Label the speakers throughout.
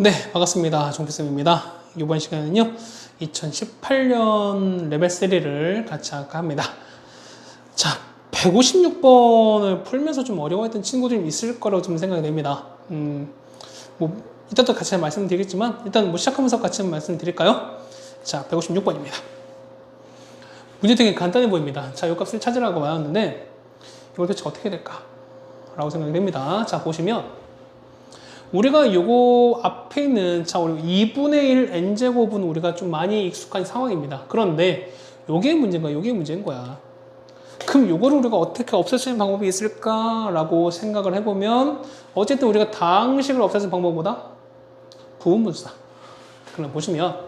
Speaker 1: 네, 반갑습니다. 종필쌤입니다. 이번 시간은요, 2018년 레벨 3를 같이 할까 합니다. 자, 156번을 풀면서 좀 어려워했던 친구들이 있을 거라고 좀 생각이 됩니다. 이따 또 같이 말씀드리겠지만, 일단 시작하면서 같이 말씀드릴까요? 자, 156번입니다. 문제 되게 간단해 보입니다. 자, 이 값을 찾으라고 말했는데, 이걸 도대체 어떻게 해야 될까? 라고 생각이 됩니다. 자, 보시면, 우리가 요거 앞에 있는 자, 우리 2분의 1 n제곱은 우리가 좀 많이 익숙한 상황입니다. 그런데 요게 문제인가? 요게 문제인 거야. 그럼 요거를 우리가 어떻게 없앨 수 있는 방법이 있을까라고 생각을 해보면 어쨌든 우리가 다항식을 없애는 방법보다 부분분수다. 그럼 보시면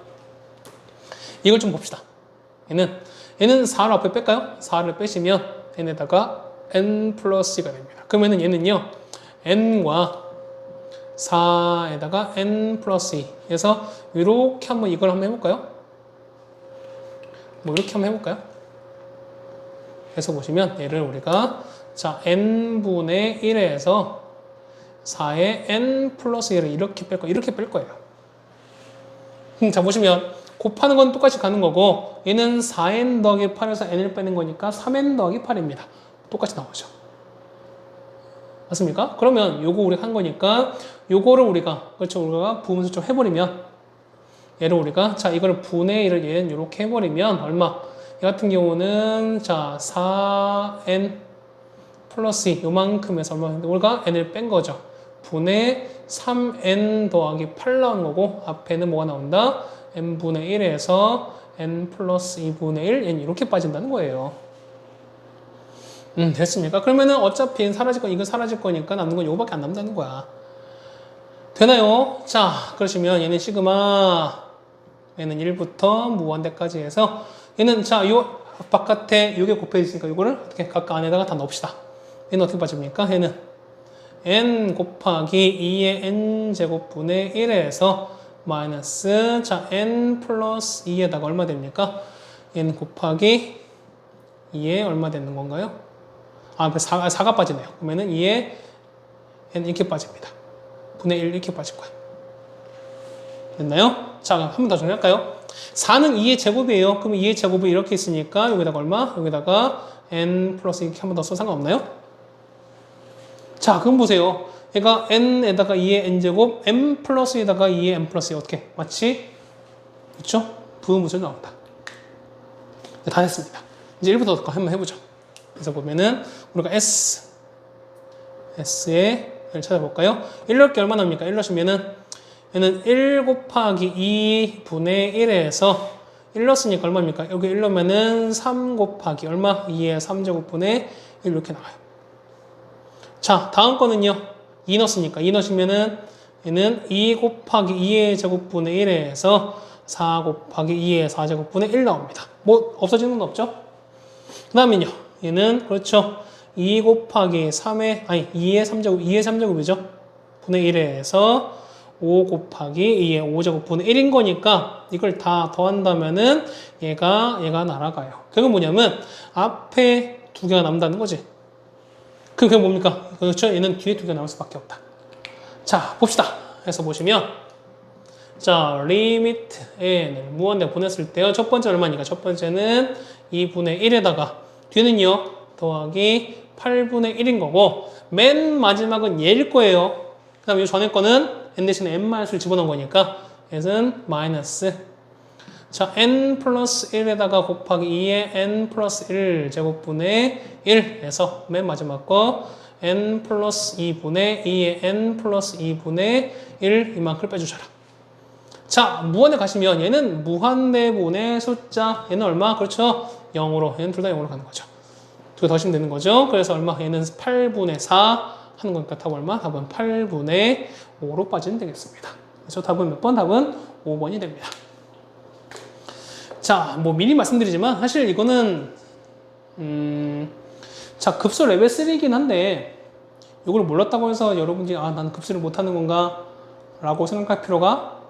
Speaker 1: 이걸 좀 봅시다. 얘는 4를 앞에 뺄까요? 4를 빼시면 n에다가 n 플러스 2가 됩니다. 그러면은 얘는요 n과 4에다가 n 플러스 2 그래서 이렇게 한번 이걸 한번 해볼까요? 뭐 이렇게 한번 해볼까요? 그래서 보시면 얘를 우리가 자 n분의 1에서 4의 n 플러스 1을 이렇게 뺄 거예요. 이렇게 뺄 거예요. 자 보시면 곱하는 건 똑같이 가는 거고 얘는 4n 더하기 8에서 n을 빼는 거니까 3n 더하기 8입니다. 똑같이 나오죠. 맞습니까? 그러면 요거 우리가 한 거니까 요거를 우리가 부분수 좀 해버리면 얘를 우리가 자 이거를 분의 1을 얘는 이렇게 해버리면 얼마? 얘 같은 경우는 자 4n 플러스 2 요만큼에서 얼마인데 우리가 n을 뺀 거죠. 분의 3n 더하기 8 나오는 거고 앞에는 뭐가 나온다? n분의 1에서 n 플러스 2분의 1 얘는 이렇게 빠진다는 거예요. 됐습니까? 그러면은 어차피 사라질 거, 이거 사라질 거니까 남는 건 요거밖에 안 남는다는 거야. 되나요? 자, 그러시면 얘는 시그마, 얘는 1부터 무한대까지 해서 얘는 자, 요 바깥에 요게 곱해 있으니까 요거를 어떻게 각각 안에다가 다 넣읍시다. 얘는 어떻게 빠집니까? 얘는 n 곱하기 2의 n 제곱분의 1에서 마이너스 자, n 플러스 2에다가 얼마 됩니까? n 곱하기 2에 얼마 되는 건가요? 4가 빠지네요. 그러면은 2에 n 이렇게 빠집니다. 분의 1 이렇게 빠질 거예요. 됐나요? 자, 한 번 더 정리할까요? 4는 2의 제곱이에요. 그럼 2의 제곱이 이렇게 있으니까 여기다가 얼마? 여기다가 n 플러스 이렇게 한 번 더 써 상관없나요? 자, 그럼 보세요. 얘가 n에다가 2의 n제곱, n 플러스에다가 2의 n 플러스 2 어떻게? 마치 그렇죠? 부분분수 나온다. 네, 다 됐습니다. 이제 1부터 한번 해보죠. 그래서 보면은 우리가 S의 를 찾아볼까요? 1 넣을게 얼마 나옵니까? 1 넣으시면은 얘는 1 곱하기 2분의 1에서 1 넣었으니까 얼마입니까? 여기 1 넣으면은 3 곱하기 얼마? 2의 3제곱분의 1 이렇게 나와요. 자, 다음 거는요. 2 넣었으니까 2 넣으시면은 얘는 2 곱하기 2의 제곱분의 1에서 4 곱하기 2의 4제곱분의 1 나옵니다. 뭐 없어지는 건 없죠? 그 다음에는요. 얘는 그렇죠. 2 곱하기 3의 2의 3제곱 2의 3제곱이죠. 분의 1에서 5 곱하기 2의 5제곱 분의 1인 거니까 이걸 다 더한다면은 얘가 날아가요. 그게 뭐냐면 앞에 두 개가 남는다는 거지. 그게 뭡니까? 그렇죠. 얘는 뒤에 두 개가 남을 수밖에 없다. 자, 봅시다. 해서 보시면 자, 리미트 n을 무한대 보냈을 때요. 첫 번째 얼마니까? 첫 번째는 2분의 1에다가 뒤는요. 더하기 8분의 1인 거고 맨 마지막은 얘일 거예요. 그 다음에 이 전에 거는 n 대신에 n-를 집어넣은 거니까 얘는 마이너스 자 n 플러스 1에다가 곱하기 2의 n 플러스 1 제곱분의 1에서 맨 마지막 거 n 플러스 2분의 2의 n 플러스 2분의 1 이만큼 빼주셔라. 자, 무한대 가시면 얘는 무한대분의 숫자 얘는 얼마? 그렇죠? 0으로 얘는 둘 다 0으로 가는 거죠. 두 개 더하시면 되는 거죠. 그래서 얼마? 얘는 8분의 4 하는 거니까 답은 얼마? 답은 8분의 5로 빠지면 되겠습니다. 그래서 답은 몇 번? 답은 5번이 됩니다. 자, 뭐 미리 말씀드리지만 사실 이거는 자 급수 레벨 3이긴 한데 이걸 몰랐다고 해서 여러분들이 난 급수를 못하는 건가? 라고 생각할 필요가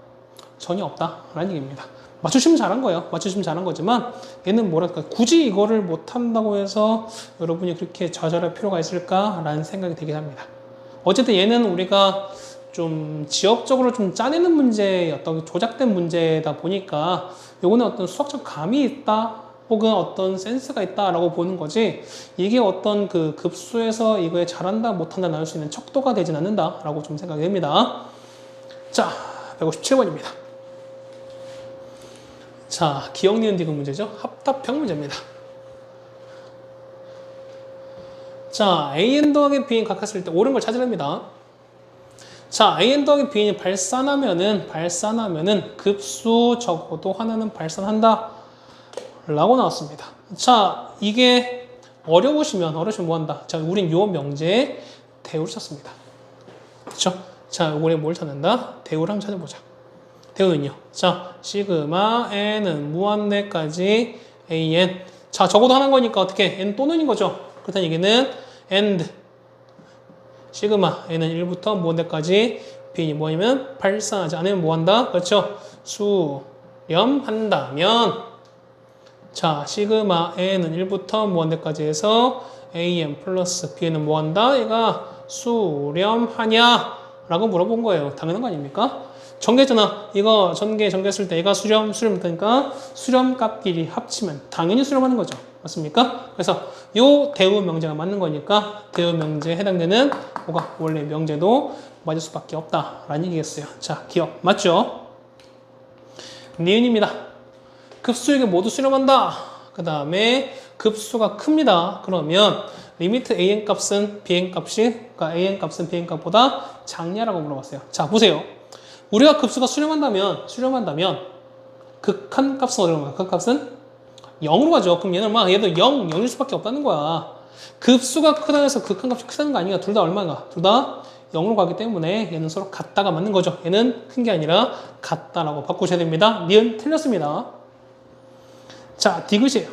Speaker 1: 전혀 없다라는 얘기입니다. 맞추시면 잘한 거예요. 맞추시면 잘한 거지만 얘는 뭐랄까 굳이 이거를 못한다고 해서 여러분이 그렇게 좌절할 필요가 있을까라는 생각이 들긴 합니다. 어쨌든 얘는 우리가 좀 지역적으로 좀 짜내는 문제, 어떤 조작된 문제다 보니까 요거는 어떤 수학적 감이 있다 혹은 어떤 센스가 있다라고 보는 거지, 이게 어떤 그 급수에서 이거에 잘한다 못한다 나눌 수 있는 척도가 되진 않는다라고 좀 생각이 됩니다. 자, 157번입니다. 자, 기억, 니은, 디귿 문제죠. 합답형 문제입니다. 자, an 더하기 bn 각했을 때 옳은 걸 찾으랍니다. 자, an 더하기 bn이 발산하면은 급수 적어도 하나는 발산한다 라고 나왔습니다. 자, 이게 어려우시면 뭐 한다? 자, 우린 요 명제에 대우를 찾습니다. 그렇죠? 자, 요거에 뭘 찾는다? 대우를 한번 찾아보자. 대우는요. 자, 시그마 n은 무한대까지 an. 자, 적어도 하나인 거니까 어떻게? n 또는인 거죠. 그렇다는 얘기는 and 시그마 n은 1부터 무한대까지 bn이 뭐냐면 발산하지 않으면 뭐한다? 그렇죠? 수렴한다면 자, 시그마 n은 1부터 무한대까지 해서 an 플러스 bn은 뭐한다? 얘가 수렴하냐? 라고 물어본 거예요. 당연한 거 아닙니까? 전개잖아. 이거 전개했을 때 얘가 수렴했다니까 수렴값끼리 합치면 당연히 수렴하는 거죠. 맞습니까? 그래서 요 대우 명제가 맞는 거니까 대우 명제에 해당되는 뭐가 원래 명제도 맞을 수밖에 없다라는 얘기겠어요. 자, 기억 맞죠? 니은입니다. 급수에게 모두 수렴한다. 그 다음에 급수가 큽니다. 그러면 리미트 an 값은 bn 값이, 그러니까 an 값은 bn 값보다 작냐라고 물어봤어요. 자, 보세요. 우리가 급수가 수렴한다면 극한 값은 어디로 가요? 극값은 0으로 가죠. 그럼 얘는 얘도 0일 수밖에 없다는 거야. 급수가 크다 해서 극한 값이 크다는 거 아니야. 둘 다 얼마가? 둘 다 0으로 가기 때문에 얘는 서로 같다가 맞는 거죠. 얘는 큰 게 아니라 같다라고 바꾸셔야 됩니다. 니은 틀렸습니다. 자, 디귿이에요.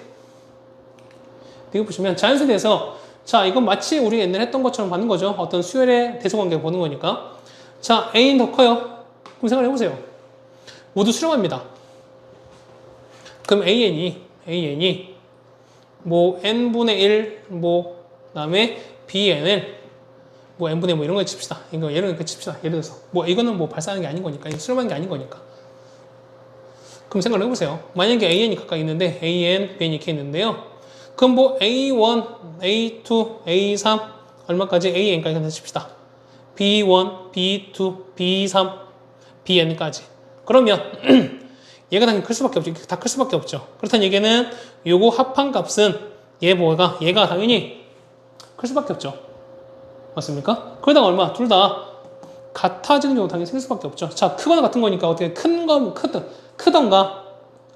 Speaker 1: 디귿 보시면 자연수대에서 자, 이건 마치 우리 옛날에 했던 것처럼 받는 거죠. 어떤 수열의 대소관계를 보는 거니까. 자, A는 더 커요. 그럼 생각을 해보세요. 모두 수렴합니다. 그럼 AN이 뭐 n분의 1 뭐 그다음에 BN을 뭐 n분의 뭐 이런 거 칩시다. 이거 예를 칩시다. 예를 들어서 뭐 이거는 뭐 발산하는 게 아닌 거니까 수렴하는 게 아닌 거니까. 그럼 생각을 해보세요. 만약에 AN이 가까이 있는데 AN, BN이 이렇게 있는데요. 그럼 뭐 A1, A2, A3 얼마까지 AN까지 칩시다. B1, B2, B3, BN까지. 그러면 얘가 당연히 클 수밖에 없죠. 다 클 수밖에 없죠. 그렇다는 얘기는 요거 합한 값은 얘가 당연히 클 수밖에 없죠. 맞습니까? 그러다가 얼마? 둘 다 같아지는 경우 당연히 생길 수밖에 없죠. 자, 크거나 같은 거니까 어떻게 크던가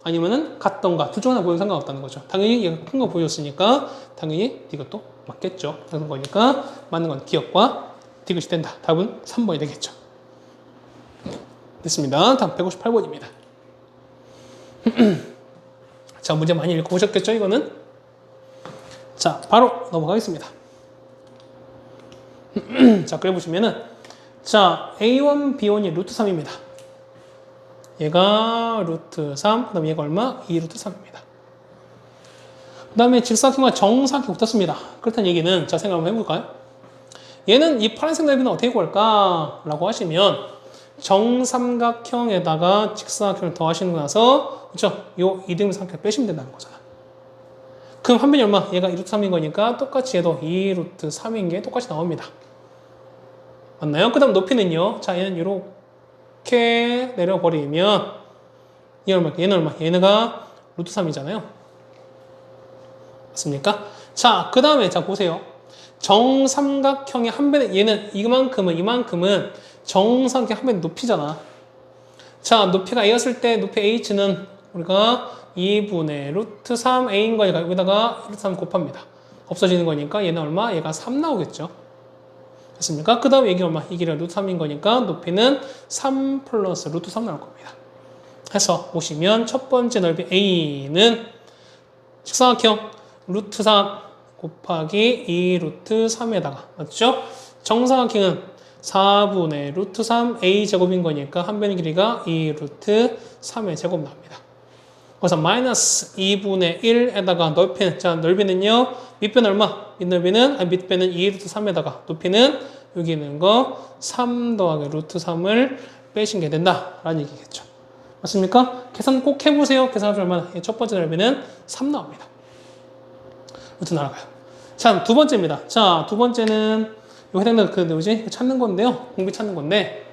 Speaker 1: 아니면은 같던가 둘 중 하나 보여도 상관없다는 거죠. 당연히 얘가 큰 거 보였으니까 당연히 이것도 맞겠죠. 그런 거니까 맞는 건 기억과 디귿이 된다. 답은 3번이 되겠죠. 됐습니다. 다음 158번입니다. 자, 문제 많이 읽어보셨겠죠, 이거는? 자, 바로 넘어가겠습니다. 자, 그래 보시면은, 자, A1, B1이 루트 3입니다. 얘가 루트 3, 그 다음에 얘가 얼마? 2 루트 3입니다. 그 다음에 직사각형과 정사각형이 붙었습니다. 그렇다는 얘기는, 자, 생각 한번 해볼까요? 얘는 이 파란색 넓이는 어떻게 구할까? 라고 하시면, 정삼각형에다가 직사각형을 더하시고 나서 그렇죠? 요 이등분 삼각형 빼시면 된다는 거잖아. 그럼 한 변이 얼마? 얘가 2루트 3인 거니까 똑같이 얘도 2루트 3인 게 똑같이 나옵니다. 맞나요? 그 다음 높이는요. 자, 얘는 이렇게 내려버리면 얘는 얼마? 얘네가 루트 3이잖아요. 맞습니까? 자, 그 다음에 자 보세요. 정삼각형의 한 변에 얘는 이만큼은 정삼각형 한 변의 높이잖아. 자, 높이가 A였을 때 높이 H는 우리가 2분의 루트 3A인 거니까 여기다가 루트 3 곱합니다. 없어지는 거니까 얘는 얼마? 얘가 3 나오겠죠. 됐습니까? 그 다음 얘기 얼마? 이 길이가 루트 3인 거니까 높이는 3 플러스 루트 3 나올 겁니다. 해서 보시면 첫 번째 넓이 A는 직사각형 루트 3 곱하기 2 루트 3에다가 맞죠? 정사각형은 4분의 루트 3 A 제곱인 거니까 한 변의 길이가 2 루트 3의 제곱 나옵니다. 그래서 마이너스 2분의 1에다가 넓이는, 자, 넓이는요, 밑변 얼마? 밑배는 2 루트 3에다가 높이는 여기 있는 거 3 더하기 루트 3을 빼신 게 된다라는 얘기겠죠. 맞습니까? 계산 꼭 해보세요. 계산하면 얼마나? 첫 번째 deriv는 3 나옵니다. 루트 날아가요. 자, 두 번째입니다. 자, 두 번째는 요 해당되는 그 뭐지? 찾는 건데요. 공비 찾는 건데.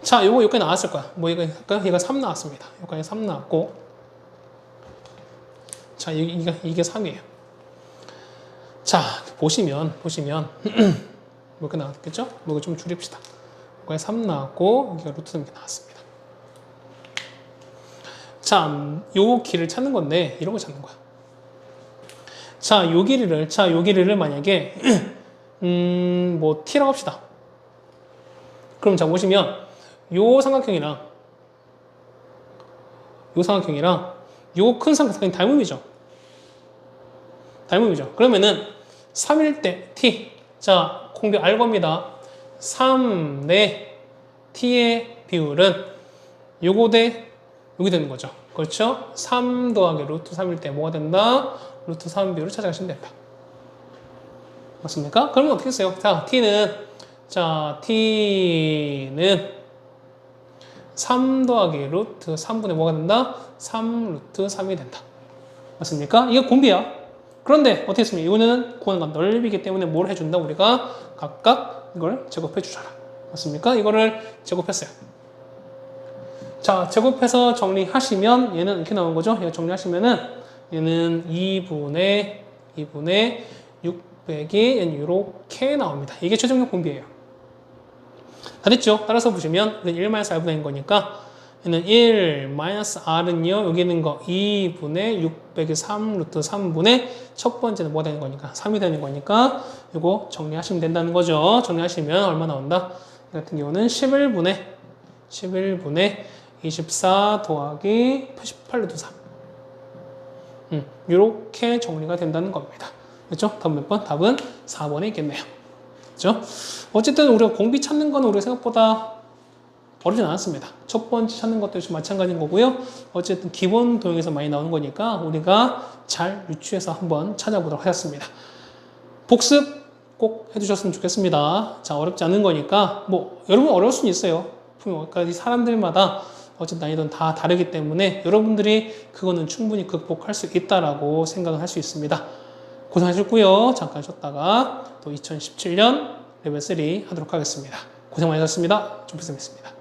Speaker 1: 자, 요거 여기까지 나왔을 거야. 뭐 이거 할까요? 얘가 3 나왔습니다. 여기까지 3 나왔고. 자, 이게 3이에요. 자, 보시면 뭐 이렇게 나왔겠죠? 뭐 이거 좀 줄입시다. 여기까지 3 나왔고 여기가 루트 3이 나왔습니다. 자, 요 길을 찾는 건데 이런 걸 찾는 거야. 자, 요 길이를 만약에 뭐 t라고 합시다. 그럼 자 보시면 요 삼각형이랑 요 큰 삼각형이 닮음이죠. 그러면은 3일 때 t. 자, 공비 알 겁니다. 3 대 t의 비율은 요거 대 여기 되는 거죠. 그렇죠? 3 더하기 루트 3일 때 뭐가 된다? 루트 3 비율을 찾아가시면 된다. 맞습니까? 그러면 어떻게 써요? 자, t는 3 더하기 루트 3분의 뭐가 된다? 3 루트 3이 된다. 맞습니까? 이게 공비야. 그런데 어떻게 했습니까? 이거는 구하는 건 넓이기 때문에 뭘 해준다? 우리가 각각 이걸 제곱해 주잖아. 맞습니까? 이거를 제곱했어요. 자, 제곱해서 정리하시면 얘는 이렇게 나온 거죠. 이거 정리하시면은 얘는 2분의 600이 이렇게 나옵니다. 이게 최종적 공비예요. 다 됐죠? 따라서 보시면 1-r분의 거니까 얘는 1-r은요. 여기 있는 거 2분의 600의 3 루트 3분의 첫 번째는 뭐가 되는 거니까 3이 되는 거니까 이거 정리하시면 된다는 거죠. 정리하시면 얼마 나온다? 이 같은 경우는 11분의 24 더하기 88 루트 3 이렇게 정리가 된다는 겁니다. 그렇죠? 답은 몇 번? 답은 4번에 있겠네요. 그렇죠? 어쨌든 우리가 공비 찾는 건 우리 생각보다 어렵진 않았습니다. 첫 번째 찾는 것도 역시 마찬가지인 거고요. 어쨌든 기본 도형에서 많이 나오는 거니까 우리가 잘 유추해서 한번 찾아보도록 하겠습니다. 복습 꼭 해주셨으면 좋겠습니다. 자, 어렵지 않은 거니까 뭐 여러분 어려울 수는 있어요. 그러니까 사람들마다 어쨌든 난이도는 다 다르기 때문에 여러분들이 그거는 충분히 극복할 수 있다라고 생각을 할 수 있습니다. 고생하셨고요. 잠깐 쉬었다가 또 2017년 레벨 3 하도록 하겠습니다. 고생 많으셨습니다. 좀 뵙겠습니다.